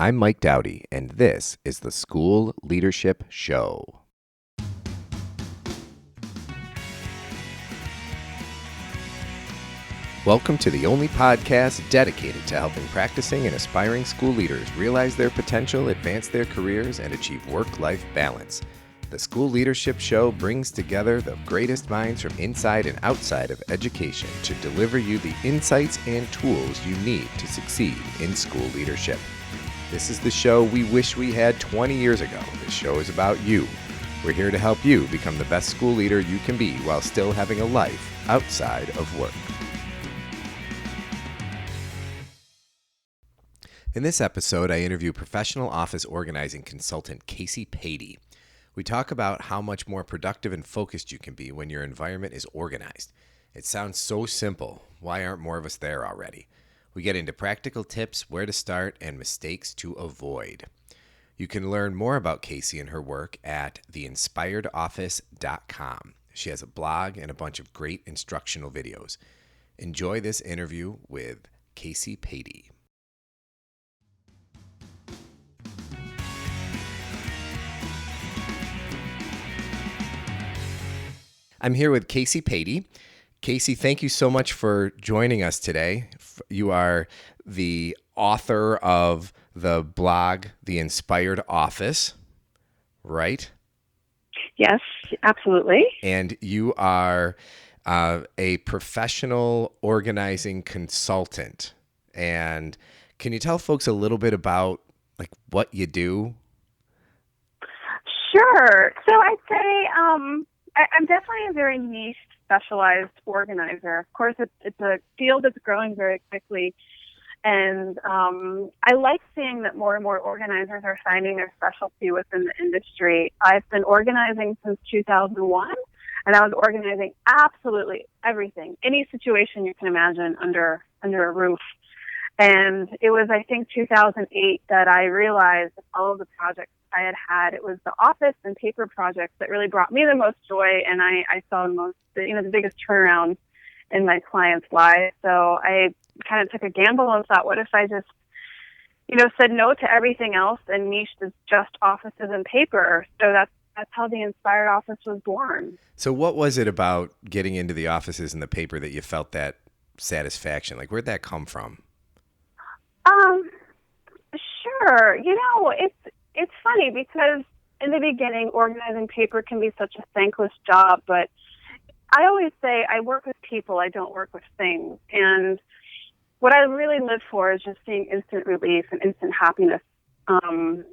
I'm Mike Dowdy, and this is the School Leadership Show. Welcome to the only podcast dedicated to helping practicing and aspiring school leaders realize their potential, advance their careers, and achieve work-life balance. The School Leadership Show brings together the greatest minds from inside and outside of education to deliver you the insights and tools you need to succeed in school leadership. This is the show we wish we had 20 years ago. This show is about you. We're here to help you become the best school leader you can be while still having a life outside of work. In this episode, I interview professional office organizing consultant Kacy Paide. We talk about how much more productive and focused you can be when your environment is organized. It sounds so simple. Why aren't more of us there already? We get into practical tips, where to start, and mistakes to avoid. You can learn more about Kacy and her work at theinspiredoffice.com. She has a blog and a bunch of great instructional videos. Enjoy this interview with Kacy Paide. I'm here with Kacy Paide. Kacy, thank you so much for joining us today. You are the author of the blog, The Inspired Office, right? Yes, absolutely. And you are a professional organizing consultant. And can you tell folks a little bit about what you do? Sure. So I'd say I'm definitely a very niche, specialized organizer. Of course, it's a field that's growing very quickly. And I like seeing that more and more organizers are finding their specialty within the industry. I've been organizing since 2001, and I was organizing absolutely everything, any situation you can imagine under a roof. And it was, I think, 2008 that I realized all of the projects I had, it was the office and paper projects that really brought me the most joy, and I saw the biggest turnaround in my clients' lives. So I kind of took a gamble and thought, what if I just, said no to everything else and niched as just offices and paper? So that's how the Inspired Office was born. So what was it about getting into the offices and the paper that you felt that satisfaction? Where'd that come from? Sure. It's funny because in the beginning, organizing paper can be such a thankless job, but I always say I work with people, I don't work with things. And what I really live for is just seeing instant relief and instant happiness in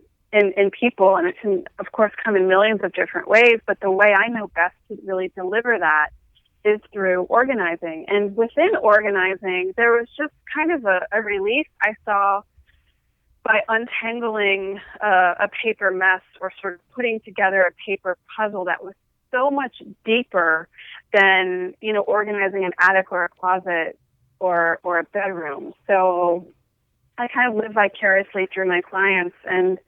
people. And it can, of course, come in millions of different ways, but the way I know best to really deliver that is through organizing. And within organizing, there was just kind of a relief I saw by untangling a paper mess or sort of putting together a paper puzzle that was so much deeper than, organizing an attic or a closet or a bedroom. So I kind of live vicariously through my clients, and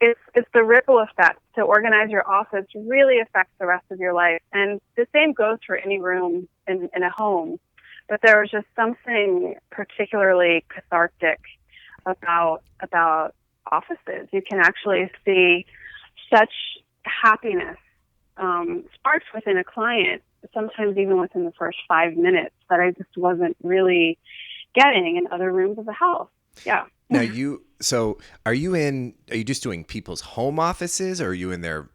it's the ripple effect. To organize your office really affects the rest of your life. And the same goes for any room in a home. But there was just something particularly cathartic about offices. You can actually see such happiness sparked within a client, sometimes even within the first 5 minutes, that I just wasn't really getting in other rooms of the house. Yeah. Now are you just doing people's home offices, or are you in their,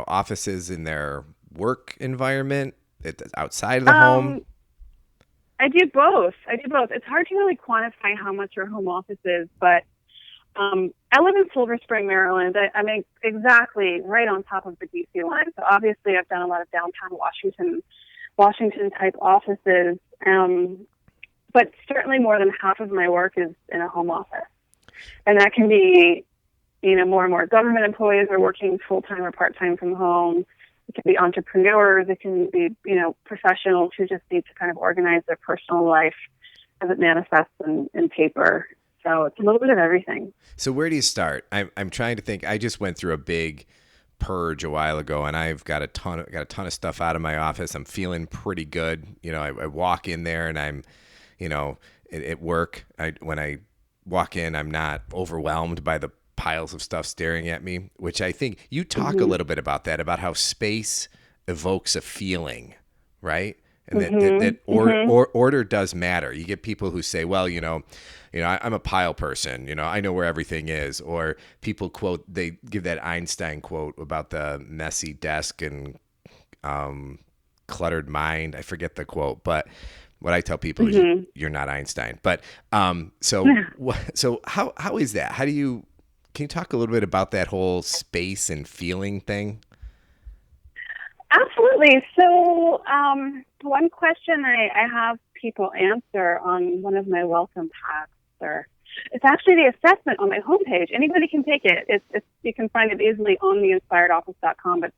offices in their work environment outside of the home? I do both. It's hard to really quantify how much your home office is, but I live in Silver Spring, Maryland. I'm exactly right on top of the DC line. So obviously I've done a lot of downtown Washington type offices. But certainly more than half of my work is in a home office. And that can be, more and more government employees are working full-time or part-time from home. It can be entrepreneurs. It can be, professionals who just need to kind of organize their personal life as it manifests in paper. So it's a little bit of everything. So where do you start? I'm trying to think. I just went through a big purge a while ago, and I've got a ton of stuff out of my office. I'm feeling pretty good. I walk in there and I'm, at work, when I walk in, I'm not overwhelmed by the piles of stuff staring at me, which I think you talk a Mhm. little bit about that, about how space evokes a feeling, right? And that Mhm. Mhm. order does matter. You get people who say, well, I'm a pile person. I know where everything is. Or people they give that Einstein quote about the messy desk and um, cluttered mind. I forget the quote, but what I tell people is Mhm. you're not Einstein. But so how is that? Can you talk a little bit about that whole space and feeling thing? Absolutely. So, one question I have people answer on one of my welcome packs, or it's actually the assessment on my homepage. Anybody can take it. It's you can find it easily on theinspiredoffice.com. But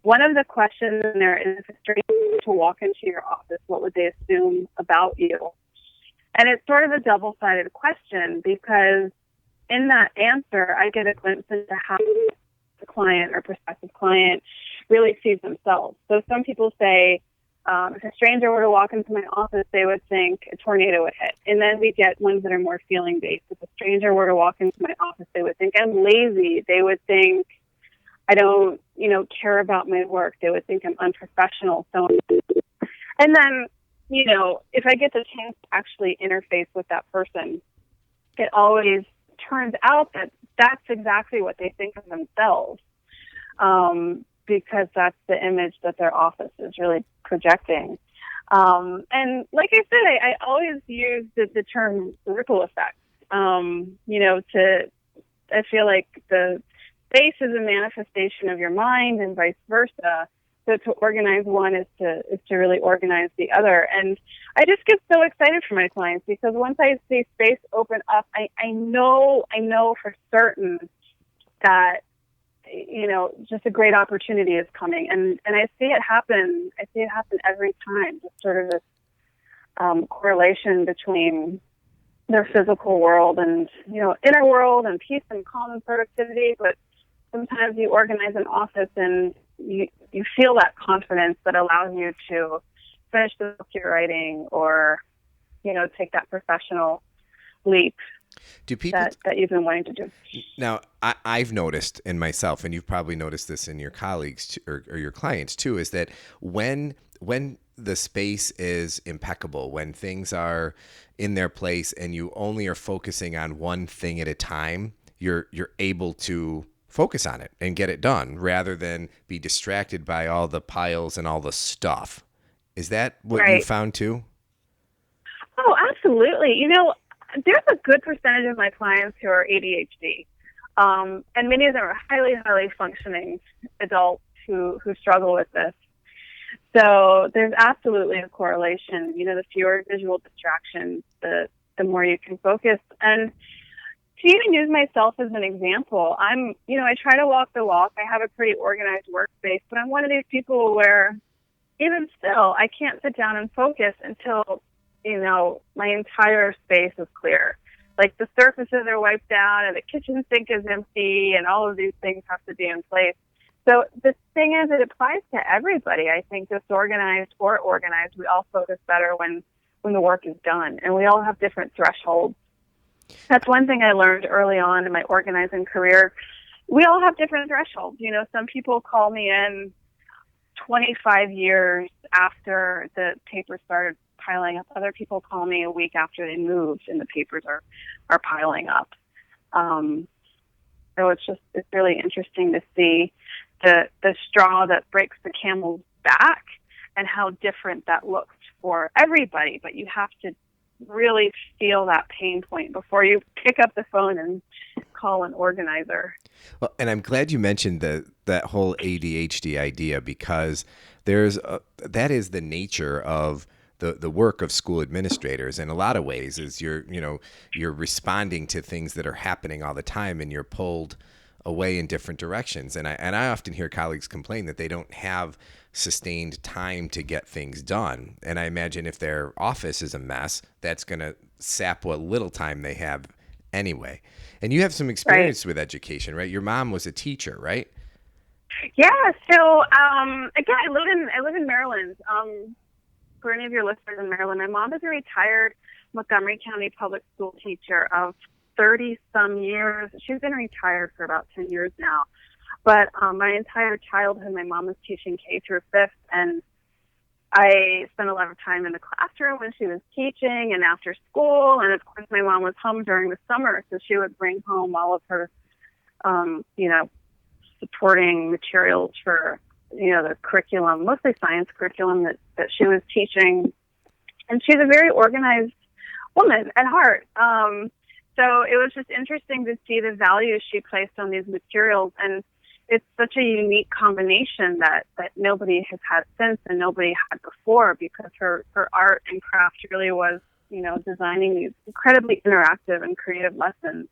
one of the questions in there is, if a stranger to walk into your office, what would they assume about you? And it's sort of a double-sided question, because in that answer, I get a glimpse into how the client or prospective client really sees themselves. So some people say, if a stranger were to walk into my office, they would think a tornado would hit. And then we get ones that are more feeling based. If a stranger were to walk into my office, they would think I'm lazy. They would think I don't, care about my work. They would think I'm unprofessional. So, and then, if I get the chance to actually interface with that person, it always turns out that that's exactly what they think of themselves, because that's the image that their office is really projecting. And like I said, I always use the term ripple effect. I feel like the space is a manifestation of your mind and vice versa. So to organize one is to really organize the other. And I just get so excited for my clients, because once I see space open up, I know for certain that, just a great opportunity is coming. And I see it happen. I see it happen every time, just sort of this correlation between their physical world and, inner world, and peace and calm and productivity. But sometimes you organize an office and you feel that confidence that allows you to finish the book you're writing, or, take that professional leap Do people that you've been wanting to do. Now, I've noticed in myself, and you've probably noticed this in your colleagues or your clients too, is that when the space is impeccable, when things are in their place, and you only are focusing on one thing at a time, you're able to focus on it and get it done, rather than be distracted by all the piles and all the stuff. Is that what you Right. found too? Oh, absolutely. There's a good percentage of my clients who are ADHD. And many of them are highly, highly functioning adults who struggle with this. So there's absolutely a correlation. The fewer visual distractions, the more you can focus. And to even use myself as an example, I try to walk the walk. I have a pretty organized workspace, but I'm one of these people where even still, I can't sit down and focus until, my entire space is clear. Like the surfaces are wiped out and the kitchen sink is empty, and all of these things have to be in place. So the thing is, it applies to everybody. I think disorganized or organized, we all focus better when the work is done, and we all have different thresholds. That's one thing I learned early on in my organizing career. We all have different thresholds. Some people call me in 25 years after the paper started piling up. Other people call me a week after they moved and the papers are piling up. So it's really interesting to see the straw that breaks the camel's back and how different that looks for everybody. But you have to really feel that pain point before you pick up the phone and call an organizer. Well, and I'm glad you mentioned that whole ADHD idea, because that is the nature of the work of school administrators in a lot of ways. Is you're responding to things that are happening all the time, and you're pulled away in different directions. And I often hear colleagues complain that they don't have sustained time to get things done. And I imagine if their office is a mess, that's going to sap what little time they have anyway. And you have some experience with education, right? Your mom was a teacher, right? Yeah. So again, I live in Maryland. For any of your listeners in Maryland, my mom is a retired Montgomery County public school teacher of 30 some years. She's been retired for about 10 years now. But my entire childhood, my mom was teaching K through 5th, and I spent a lot of time in the classroom when she was teaching and after school. And of course, my mom was home during the summer, so she would bring home all of her, supporting materials for, the curriculum, mostly science curriculum that she was teaching. And she's a very organized woman at heart. So it was just interesting to see the value she placed on these materials. And it's such a unique combination that nobody has had since and nobody had before, because her art and craft really was, designing these incredibly interactive and creative lessons.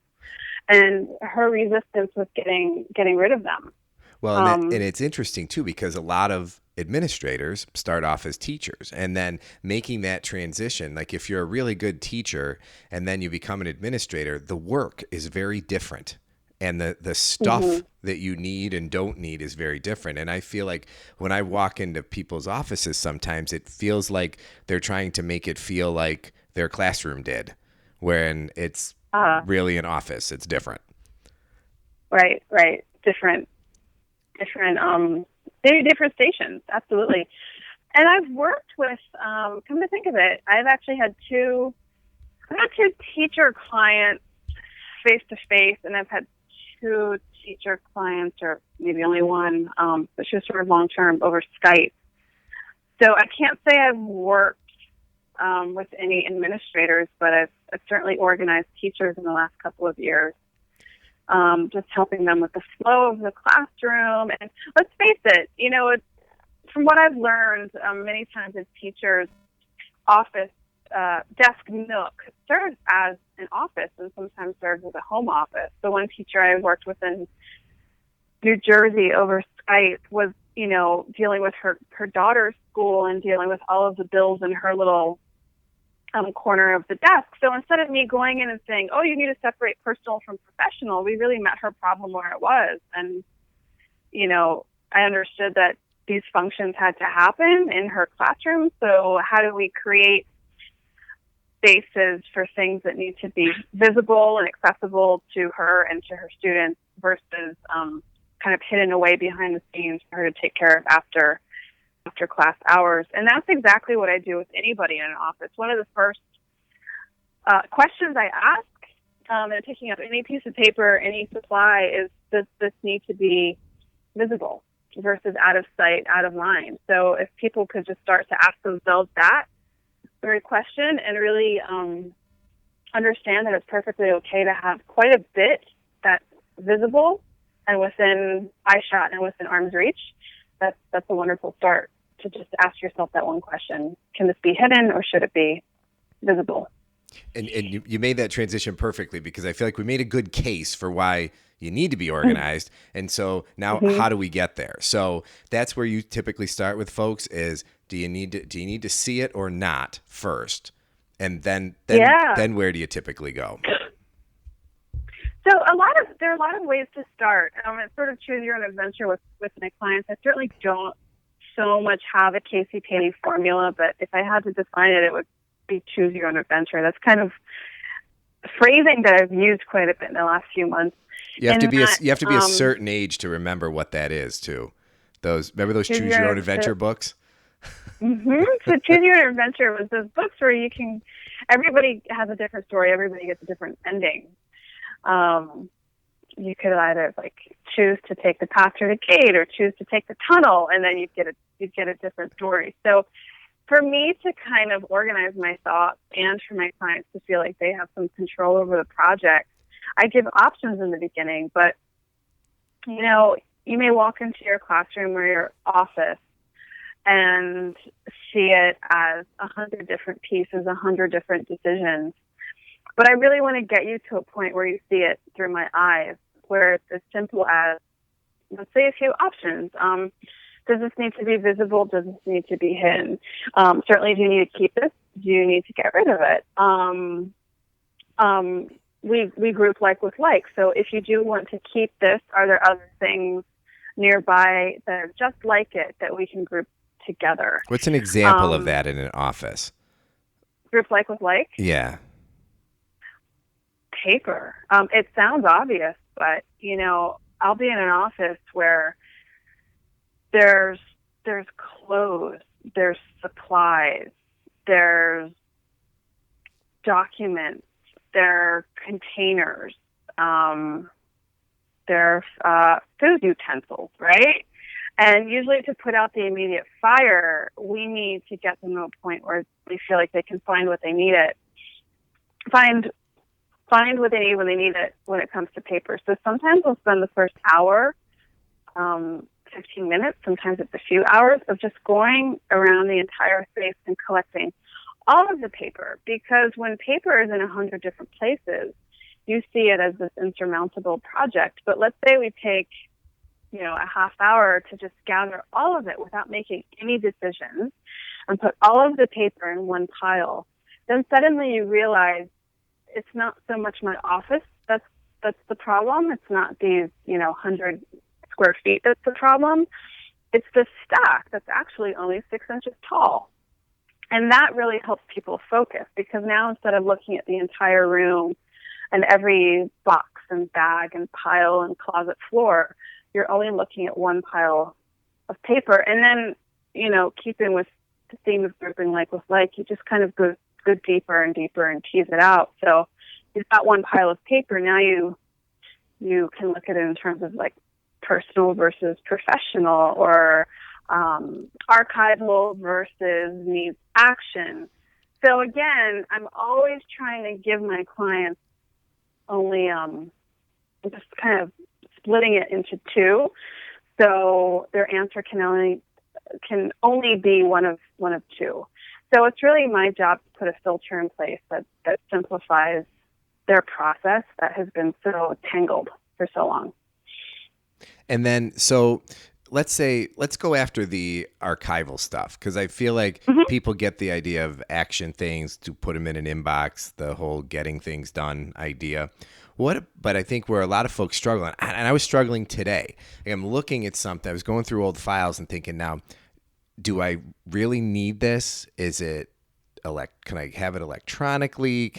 And her resistance was getting rid of them. Well, and it's interesting, too, because a lot of administrators start off as teachers, and then making that transition, like if you're a really good teacher and then you become an administrator, the work is very different. And the stuff that you need and don't need is very different. And I feel like when I walk into people's offices, sometimes it feels like they're trying to make it feel like their classroom did, when it's really an office. It's different. Right. Different, maybe different stations. Absolutely. And I've worked with, come to think of it, I've actually had two teacher clients face to face, and I've had two teacher clients, or maybe only one, but she was sort of long-term over Skype. So I can't say I've worked with any administrators, but I've certainly organized teachers in the last couple of years, just helping them with the flow of the classroom. And let's face it, from what I've learned, many times as teachers, office desk nook serves as an office and sometimes serves as a home office. The one teacher I worked with in New Jersey over Skype was, dealing with her daughter's school and dealing with all of the bills in her little corner of the desk. So instead of me going in and saying, oh, you need to separate personal from professional, we really met her problem where it was. And, I understood that these functions had to happen in her classroom. So how do we create spaces for things that need to be visible and accessible to her and to her students versus kind of hidden away behind the scenes for her to take care of after class hours. And that's exactly what I do with anybody in an office. One of the first questions I ask in picking up any piece of paper, any supply, is, does this need to be visible versus out of sight, out of mind? So if people could just start to ask themselves that very question and really understand that it's perfectly okay to have quite a bit that's visible and within eyeshot and within arm's reach, that's a wonderful start to just ask yourself that one question. Can this be hidden or should it be visible? And you made that transition perfectly, because I feel like we made a good case for why you need to be organized. And so now how do we get there? So that's where you typically start with folks is, do you need to see it or not first? And then where do you typically go? So there are a lot of ways to start. It's sort of choose your own adventure with my clients. I certainly don't so much have a Kacy Paide formula, but if I had to define it, it would be choose your own adventure. That's kind of phrasing that I've used quite a bit in the last few months. You have to be a certain age to remember what that is too. Remember those choose your own adventure books? So choose your own adventure was those books where everybody has a different story. Everybody gets a different ending. You could either choose to take the path through the gate or choose to take the tunnel, and then you'd get a different story. So for me to kind of organize my thoughts and for my clients to feel like they have some control over the project, I give options in the beginning. But you may walk into your classroom or your office and see it as 100 different pieces, 100 different decisions. But I really want to get you to a point where you see it through my eyes, where it's as simple as, let's say, a few options. Does this need to be visible? Does this need to be hidden? Certainly, do you need to keep this? Do you need to get rid of it? We group like with like. So if you do want to keep this, are there other things nearby that are just like it that we can group together? What's an example of that in an office? Group like with like? Yeah. paper. It sounds obvious, but, I'll be in an office where there's clothes, there's supplies, there's documents, there are containers, there are food utensils, right? And usually to put out the immediate fire, we need to get them to a point where they feel like they can find what they need find what they need when they need it when it comes to paper. So sometimes we'll spend the first hour, 15 minutes, sometimes it's a few hours of just going around the entire space and collecting all of the paper. Because when paper is in 100 different places, you see it as this insurmountable project. But let's say we take, a half hour to just gather all of it without making any decisions and put all of the paper in one pile. Then suddenly you realize it's not so much my office that's the problem. It's not these, 100 square feet that's the problem. It's the stack that's actually only 6 inches tall. And that really helps people focus, because now instead of looking at the entire room and every box and bag and pile and closet floor, you're only looking at one pile of paper. And then, keeping with the theme of grouping like with like, you just kind of go deeper and deeper and tease it out. So you've got one pile of paper. Now you can look at it in terms of like personal versus professional, or archival versus needs action. So again, I'm always trying to give my clients only just kind of splitting it into two, so their answer can only be one of two. So it's really my job to put a filter in place that simplifies their process that has been so tangled for so long. And then, so let's go after the archival stuff, because I feel like people get the idea of action things to put them in an inbox, the whole getting things done idea. But I think where a lot of folks struggle, and I was struggling today. Like, I'm looking at something, I was going through old files and thinking, now, do I really need this? Is it can I have it electronically?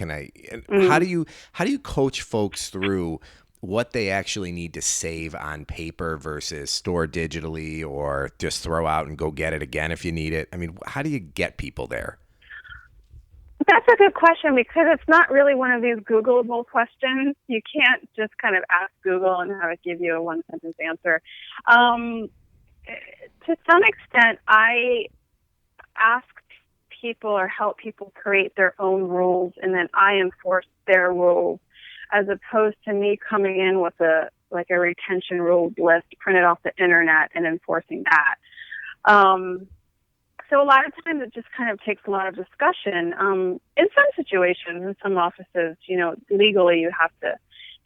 How do you coach folks through what they actually need to save on paper versus store digitally, or just throw out and go get it again if you need it? I mean, how do you get people there? That's a good question, because it's not really one of these Googleable questions. You can't just kind of ask Google and have it give you a one-sentence answer. To some extent, I ask people or help people create their own rules, and then I enforce their rules, as opposed to me coming in with a retention rules list printed off the internet and enforcing that. So a lot of times it just kind of takes a lot of discussion. In some situations, in some offices, legally you have to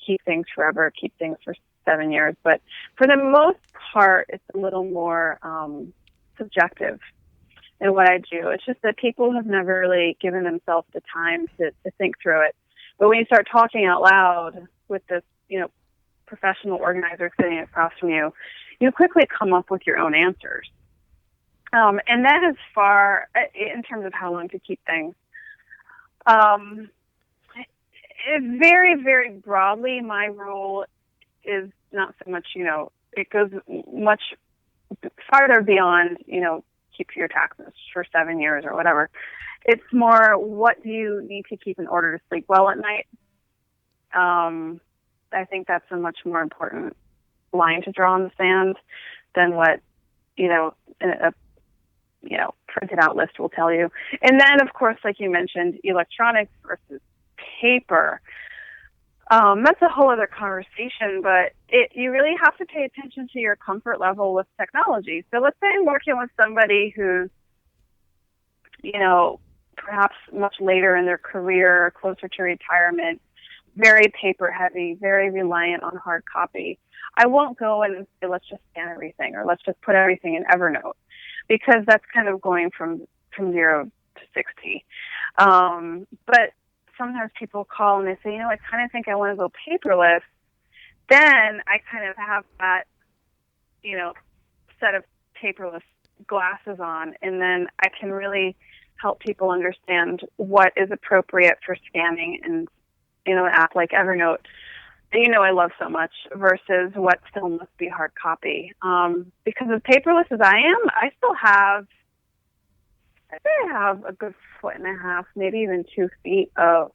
keep things forever, keep things for 7 years. But for the most part, it's a little more subjective in what I do. It's just that people have never really given themselves the time to think through it. But when you start talking out loud with this, professional organizer sitting across from you, you quickly come up with your own answers. And then as far in terms of how long to keep things, very, very broadly, my rule is not so much, it goes much farther beyond, keep your taxes for 7 years or whatever. It's more, what do you need to keep in order to sleep well at night? I think that's a much more important line to draw in the sand than what, a printed out list will tell you. And then, of course, like you mentioned, electronics versus paper. That's a whole other conversation, but you really have to pay attention to your comfort level with technology. So let's say I'm working with somebody who's, perhaps much later in their career, closer to retirement, very paper heavy, very reliant on hard copy. I won't go and say, let's just scan everything, or let's just put everything in Evernote, because that's kind of going from 0 to 60. But sometimes people call and they say, I kind of think I want to go paperless. Then I kind of have that, set of paperless glasses on, and then I can really help people understand what is appropriate for scanning and an app like Evernote, that I love so much, versus what still must be hard copy. Because as paperless as I am, I have a good 1.5 feet, maybe even 2 feet of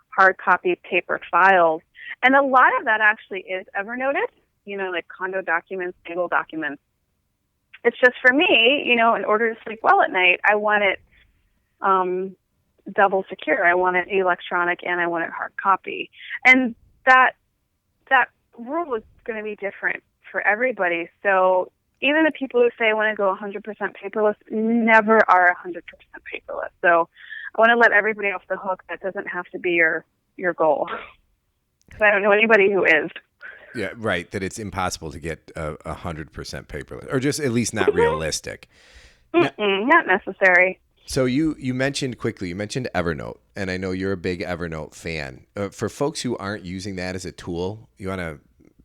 hard copy paper files. And a lot of that actually is Evernoted, like condo documents, legal documents. It's just for me, in order to sleep well at night, I want it double secure. I want it electronic and I want it hard copy. And that rule is going to be different for everybody. So even the people who say I want to go 100% paperless never are 100% paperless. So I want to let everybody off the hook. That doesn't have to be your goal. Because I don't know anybody who is. Yeah, right. That it's impossible to get 100% paperless, or just at least not realistic. Not necessary. So you mentioned Evernote, and I know you're a big Evernote fan. For folks who aren't using that as a tool, you want to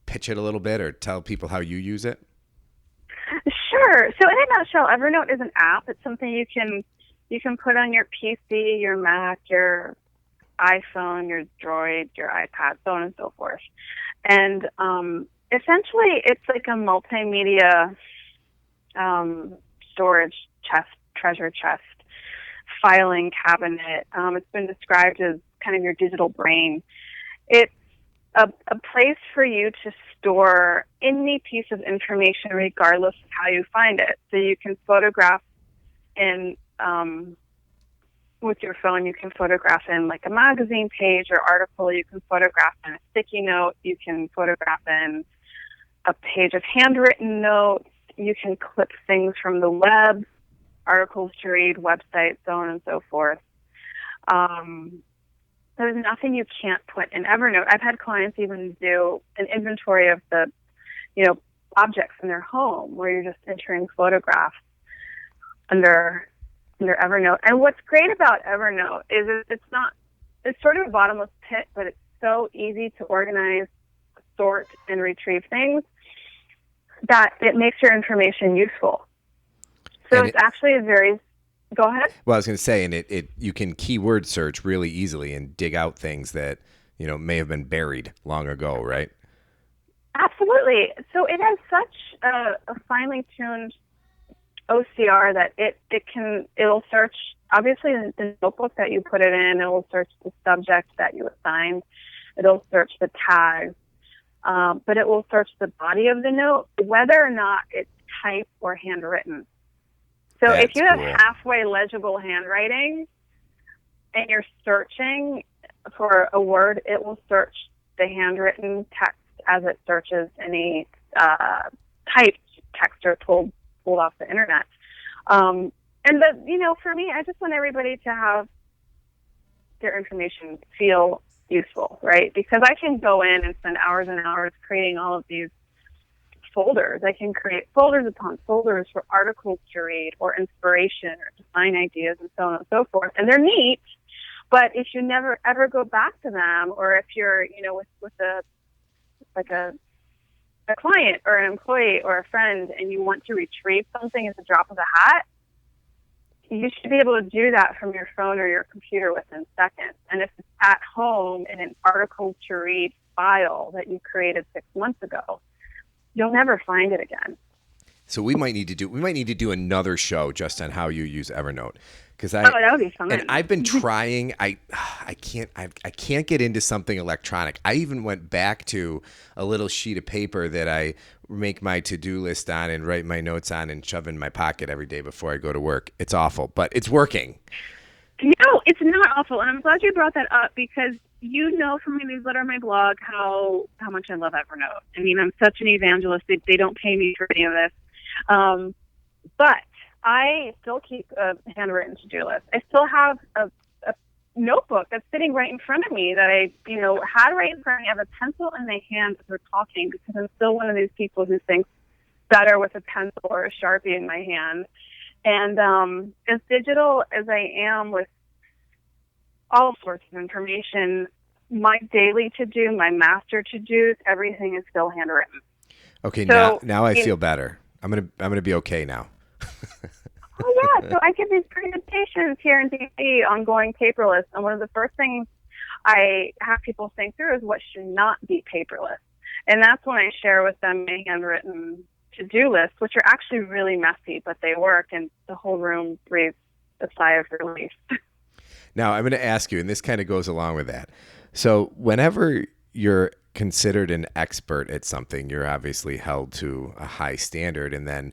pitch it a little bit or tell people how you use it? Sure. So in a nutshell, Evernote is an app. It's something you can put on your PC, your Mac, your iPhone, your Droid, your iPad, so on and so forth. And essentially, it's like a multimedia storage chest, treasure chest, filing cabinet. It's been described as kind of your digital brain. It's a place for you to store any piece of information, regardless of how you find it. So you can photograph in with your phone. You can photograph in like a magazine page or article. You can photograph in a sticky note. You can photograph in a page of handwritten notes. You can clip things from the web, articles to read, websites, so on and so forth. There's nothing you can't put in Evernote. I've had clients even do an inventory of the, objects in their home, where you're just entering photographs under Evernote. And what's great about Evernote is it's sort of a bottomless pit, but it's so easy to organize, sort, and retrieve things that it makes your information useful. So it's actually go ahead. Well, I was going to say, and it you can keyword search really easily and dig out things that, may have been buried long ago, right? Absolutely. So it has such a finely tuned OCR that it'll search, obviously, the notebook that you put it in. It will search the subject that you assigned. It'll search the tags, but it will search the body of the note, whether or not it's typed or handwritten. So That's if you have cool. halfway legible handwriting and you're searching for a word, it will search the handwritten text as it searches any typed text or pulled off the internet. And for me, I just want everybody to have their information feel useful, right? Because I can go in and spend hours and hours creating all of these folders. I can create folders upon folders for articles to read or inspiration or design ideas and so on and so forth. And they're neat, but if you never ever go back to them, or if you're, with a client or an employee or a friend and you want to retrieve something at the drop of a hat, you should be able to do that from your phone or your computer within seconds. And if it's at home in an article to read file that you created 6 months ago, you'll never find it again. So we might need to do another show just on how you use Evernote, because that would be fun. And I've been trying. I can't get into something electronic. I even went back to a little sheet of paper that I make my to-do list on and write my notes on and shove in my pocket every day before I go to work. It's awful, but it's working. No, it's not awful, and I'm glad you brought that up, because from my newsletter, my blog, how much I love Evernote. I mean, I'm such an evangelist. They don't pay me for any of this. But I still keep a handwritten to-do list. I still have a notebook that's sitting right in front of me that I, had right in front of me. I have a pencil in my hand as we're talking, because I'm still one of these people who thinks better with a pencil or a Sharpie in my hand. And as digital as I am with all sorts of information, my daily to-do, my master to-dos, everything is still handwritten. Okay, so, now I feel better. I'm gonna be okay now. Oh yeah, so I give these presentations here in DC on going paperless, and one of the first things I have people think through is what should not be paperless. And that's when I share with them my handwritten to-do lists, which are actually really messy, but they work, and the whole room breathes a sigh of relief. Now, I'm going to ask you, and this kind of goes along with that. So whenever you're considered an expert at something, you're obviously held to a high standard. And then,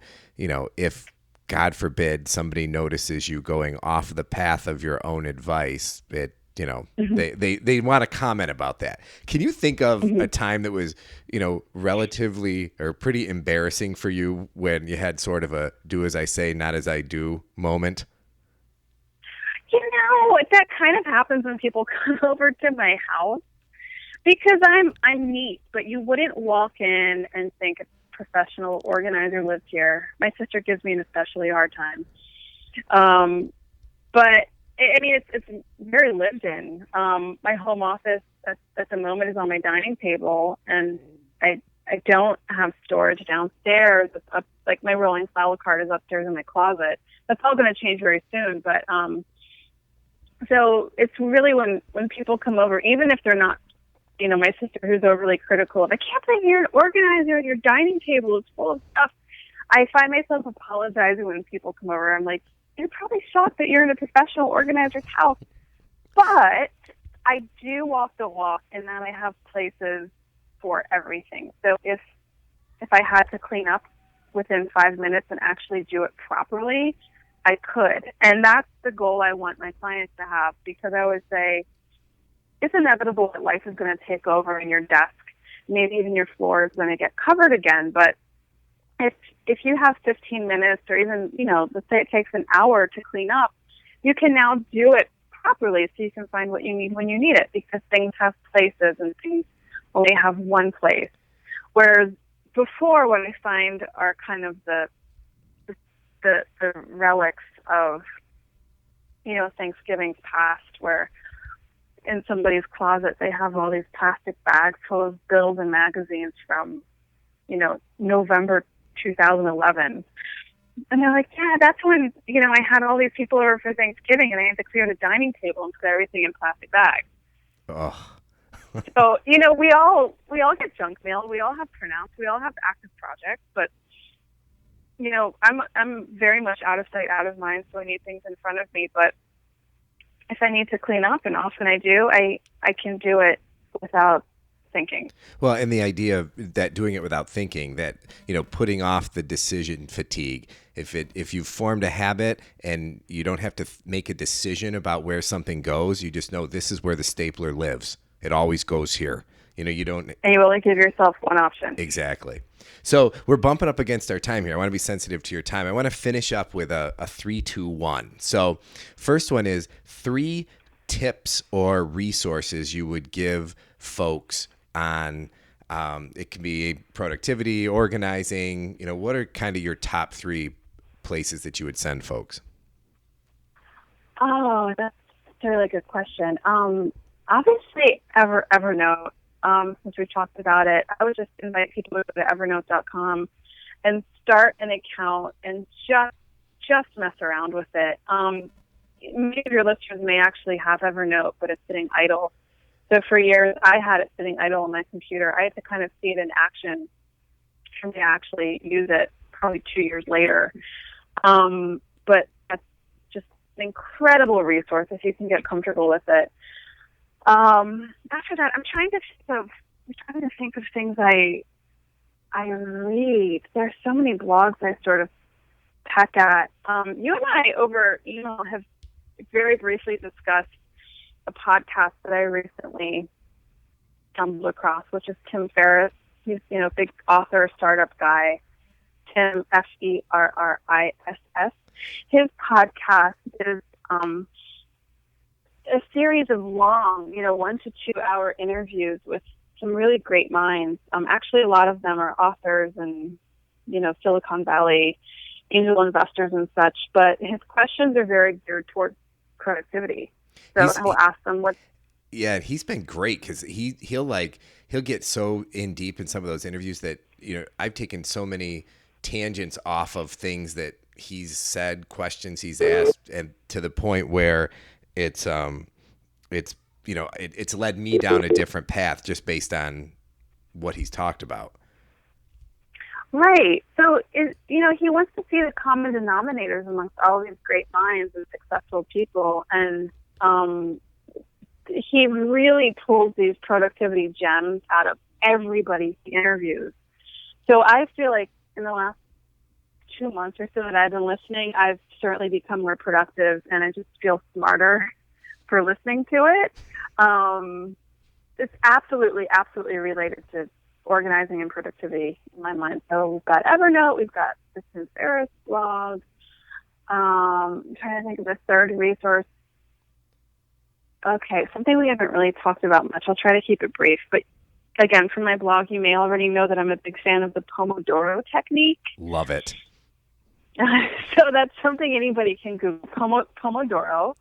if God forbid somebody notices you going off the path of your own advice, they want to comment about that. Can you think of a time that was, relatively or pretty embarrassing for you when you had sort of a do as I say, not as I do moment? That kind of happens when people come over to my house because I'm neat, but you wouldn't walk in and think a professional organizer lives here. My sister gives me an especially hard time. But I mean, it's very lived in. My home office at the moment is on my dining table, and I don't have storage downstairs. It's up, like my rolling file cart is upstairs in my closet. That's all going to change very soon, but so it's really when people come over, even if they're not, my sister who's overly critical of, I can't believe you're an organizer and your dining table is full of stuff. I find myself apologizing when people come over. I'm like, you're probably shocked that you're in a professional organizer's house. But I do walk the walk, and then I have places for everything. So if I had to clean up within 5 minutes and actually do it properly, I could. And that's the goal I want my clients to have, because I always say it's inevitable that life is going to take over in your desk. Maybe even your floor is going to get covered again. But if you have 15 minutes or even, let's say it takes an hour to clean up, you can now do it properly so you can find what you need when you need it, because things have places and things only have one place. Whereas before, what I find are kind of the relics of, Thanksgiving's past, where in somebody's closet they have all these plastic bags full of bills and magazines from, November 2011. And they're like, yeah, that's when, I had all these people over for Thanksgiving and I had to clear the dining table and put everything in plastic bags. Oh. So, we all get junk mail. We all have printouts. We all have active projects, but I'm very much out of sight, out of mind, so I need things in front of me. But if I need to clean up, and often I do, I can do it without thinking. Well, and the idea of that doing it without thinking, that, putting off the decision fatigue. If you've formed a habit and you don't have to make a decision about where something goes, you just know this is where the stapler lives. It always goes here. You don't. And you only give yourself one option. Exactly. So we're bumping up against our time here. I want to be sensitive to your time. I want to finish up with a 3, 2, 1. So first one is 3 tips or resources you would give folks on, it can be productivity, organizing, what are kind of your top 3 places that you would send folks? Oh, that's a really good question. Obviously, Evernote. Since we talked about it, I would just invite people to go to evernote.com and start an account and just mess around with it. Many of your listeners may actually have Evernote, but it's sitting idle. So for years, I had it sitting idle on my computer. I had to kind of see it in action for me to actually use it probably 2 years later. But that's just an incredible resource if you can get comfortable with it. After that, I'm trying to think of things I read. There's so many blogs I sort of peck at. You and I over email have very briefly discussed a podcast that I recently stumbled across, which is Tim Ferriss. He's, big author, startup guy. Tim, Ferriss. His podcast is a series of long, 1 to 2 hour interviews with some really great minds. Actually, a lot of them are authors and, Silicon Valley angel investors and such. But his questions are very geared towards productivity. So he'll ask them what. Yeah, he's been great because he'll get so in deep in some of those interviews that I've taken so many tangents off of things that he's said, questions he's asked, and to the point where it's it's led me down a different path just based on what he's talked about. Right. So, he wants to see the common denominators amongst all these great minds and successful people. And he really pulls these productivity gems out of everybody he interviews. So I feel like in the last 2 months or so that I've been listening, I've certainly become more productive, and I just feel smarter for listening to it. It's absolutely related to organizing and productivity in my mind. So we've got Evernote, we've got the Tim Ferriss blog. I'm trying to think of the third resource. Okay, something we haven't really talked about much. I'll try to keep it brief. But again, from my blog, you may already know that I'm a big fan of the Pomodoro technique. Love it. So that's something anybody can Google, Pomodoro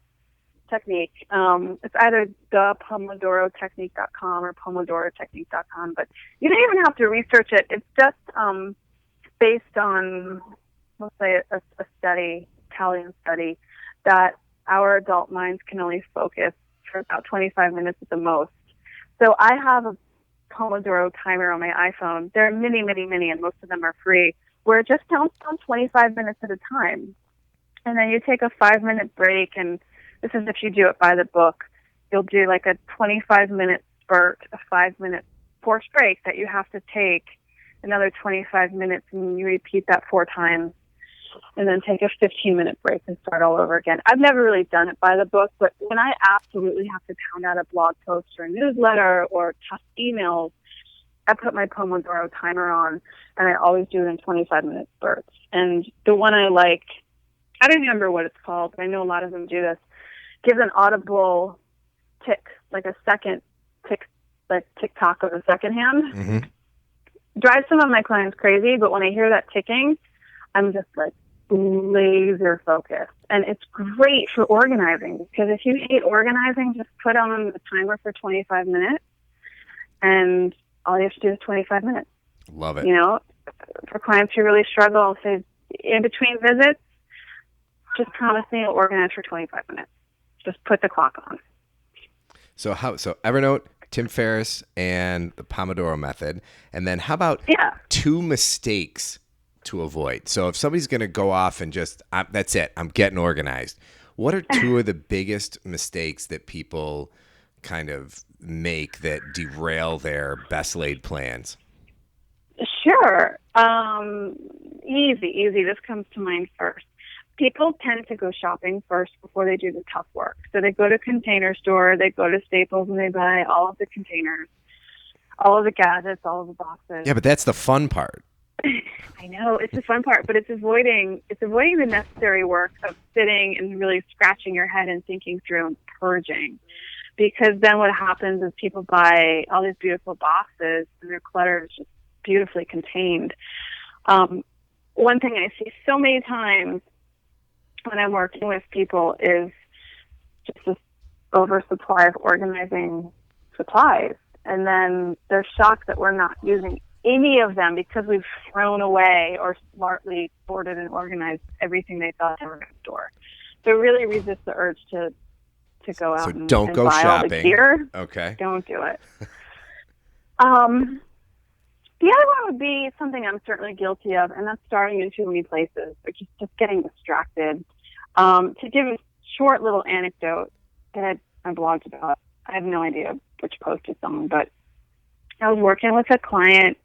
technique. It's either thepomodorotechnique.com or pomodorotechnique.com, but you don't even have to research it. It's just based on, let's say, a study, Italian study, that our adult minds can only focus for about 25 minutes at the most. So I have a Pomodoro timer on my iPhone. There are many, and most of them are free, where it just counts down 25 minutes at a time. And then you take a 5-minute break, and this is if you do it by the book. You'll do like a 25-minute spurt, a 5-minute forced break that you have to take another 25 minutes, and you repeat that 4 times, and then take a 15-minute break and start all over again. I've never really done it by the book, but when I absolutely have to pound out a blog post or a newsletter or tough emails, I put my Pomodoro timer on, and I always do it in 25-minute spurts. And the one I like, I don't remember what it's called, but I know a lot of them do this, gives an audible tick, like a second tick, like tick-tock of the second hand. Mm-hmm. Drives some of my clients crazy, but when I hear that ticking, I'm just like laser focused. And it's great for organizing, because if you hate organizing, just put on a timer for 25 minutes, and all you have to do is 25 minutes. Love it. For clients who really struggle, I'll say in between visits, just promise me you'll organize for 25 minutes. Just put the clock on. So Evernote, Tim Ferriss, and the Pomodoro method. And then how about 2 mistakes to avoid? So if somebody's going to go off and just, that's it, I'm getting organized. What are 2 of the biggest mistakes that people kind of make that derail their best laid plans? Sure. Easy. This comes to mind first. People tend to go shopping first before they do the tough work. So they go to Container Store, they go to Staples, and they buy all of the containers, all of the gadgets, all of the boxes. Yeah, but that's the fun part. I know, it's the fun part, but it's avoiding the necessary work of sitting and really scratching your head and thinking through and purging. Because then what happens is people buy all these beautiful boxes, and their clutter is just beautifully contained. One thing I see so many times when I'm working with people is just this oversupply of organizing supplies. And then they're shocked that we're not using any of them because we've thrown away or smartly sorted and organized everything they thought they were going to store. So really resist the urge to go out and don't go buy shopping. All the gear. Okay. Don't do it. The other one would be something I'm certainly guilty of, and that's starting in too many places, or just getting distracted. To give a short little anecdote that I blogged about, I have no idea which post it's on, but I was working with a client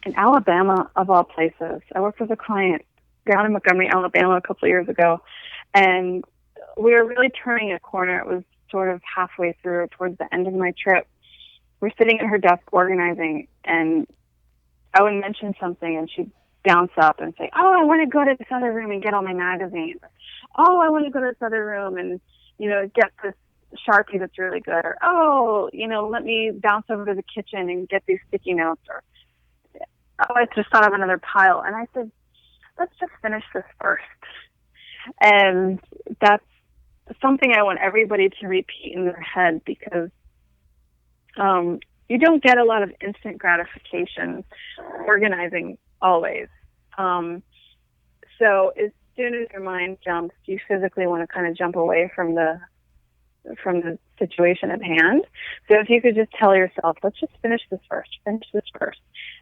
in Alabama, of all places. I worked with a client down in Montgomery, Alabama, a couple of years ago, and we were really turning a corner. It was sort of halfway through, towards the end of my trip. We're sitting at her desk organizing, and I would mention something, and she'd bounce up and say, "Oh, I want to go to this other room and get all my magazines." "Oh, I want to go to this other room and, get this Sharpie that's really good." Or, "Oh, let me bounce over to the kitchen and get these sticky notes." Or, "Oh, I just thought of another pile." And I said, "Let's just finish this first." And that's something I want everybody to repeat in their head, because you don't get a lot of instant gratification organizing always. So as soon as your mind jumps, you physically want to kind of jump away from the from the situation at hand. So if you could just tell yourself, let's just finish this first.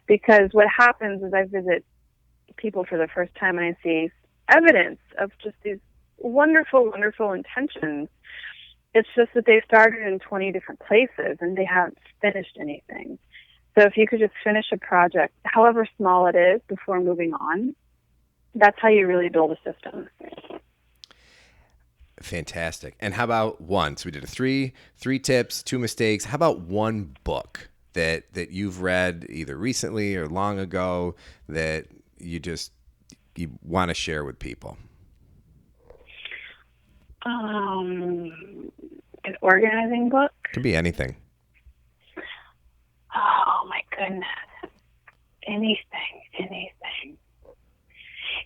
Because what happens is I visit people for the first time and I see evidence of just these wonderful, wonderful intentions. It's just that they started in 20 different places and they haven't finished anything. So if you could just finish a project, however small it is, before moving on, that's how you really build a system. Fantastic. And how about one? So we did a three tips, 2 mistakes. How about one book that you've read either recently or long ago that you want to share with people? An organizing book? Could be anything. Oh my goodness. Anything.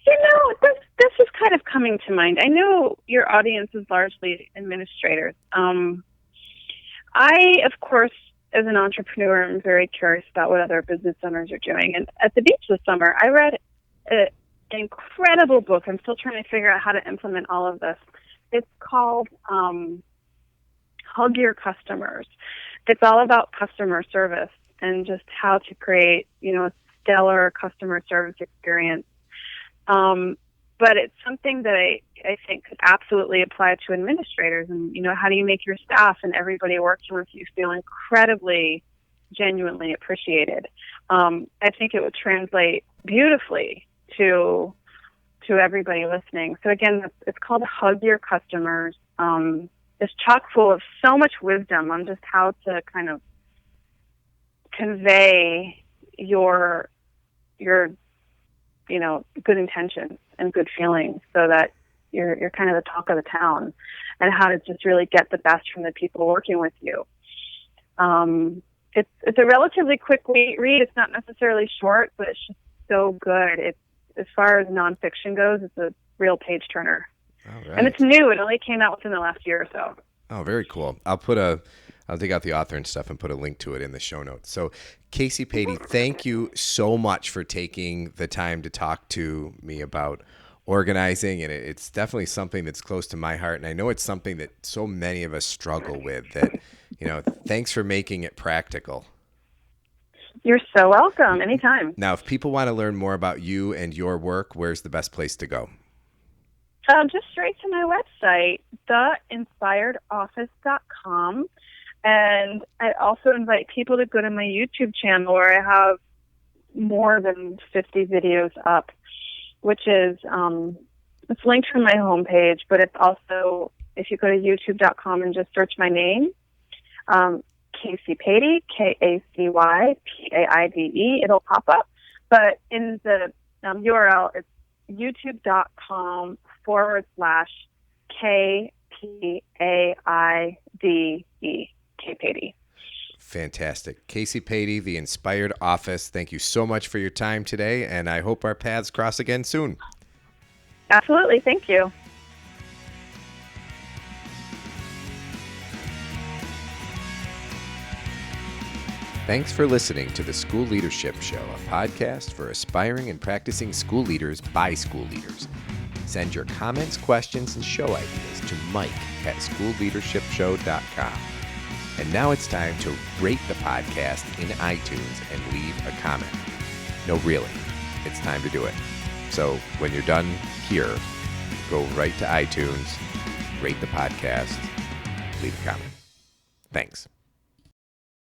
You know, this is kind of coming to mind. I know your audience is largely administrators. I, of course, as an entrepreneur, am very curious about what other business owners are doing. And at the beach this summer, I read an incredible book. I'm still trying to figure out how to implement all of this. It's called Hug Your Customers. It's all about customer service and just how to create, a stellar customer service experience. But it's something that I think could absolutely apply to administrators. And, how do you make your staff and everybody working with you feel incredibly, genuinely appreciated? I think it would translate beautifully to everybody listening. So again, it's called Hug Your Customers. It's chock full of so much wisdom on just how to kind of convey your good intentions and good feelings so that you're kind of the talk of the town, and how to just really get the best from the people working with you. It's a relatively quick read. It's not necessarily short, but it's just so good. As far as nonfiction goes, it's a real page turner. All right. And it's new. It only came out within the last year or so. Oh, very cool. I'll dig out the author and stuff and put a link to it in the show notes. So, Kacy Paide, thank you so much for taking the time to talk to me about organizing. And it's definitely something that's close to my heart. And I know it's something that so many of us struggle with. Thanks for making it practical. You're so welcome. Anytime. Now, if people want to learn more about you and your work, where's the best place to go? Just straight to my website, theinspiredoffice.com. And I also invite people to go to my YouTube channel, where I have more than 50 videos up, which is, it's linked from my homepage, but it's also, if you go to youtube.com and just search my name, Kacy Paide, Kacypaide, it'll pop up. But in the URL, it's youtube.com/KPAIDE, Paide. Fantastic. Kacy Paide, The Inspired Office. Thank you so much for your time today, and I hope our paths cross again soon. Absolutely. Thank you. Thanks for listening to the School Leadership Show, a podcast for aspiring and practicing school leaders by school leaders. Send your comments, questions, and show ideas to mike@schoolleadershipshow.com. And now it's time to rate the podcast in iTunes and leave a comment. No, really, it's time to do it. So when you're done here, go right to iTunes, rate the podcast, leave a comment. Thanks.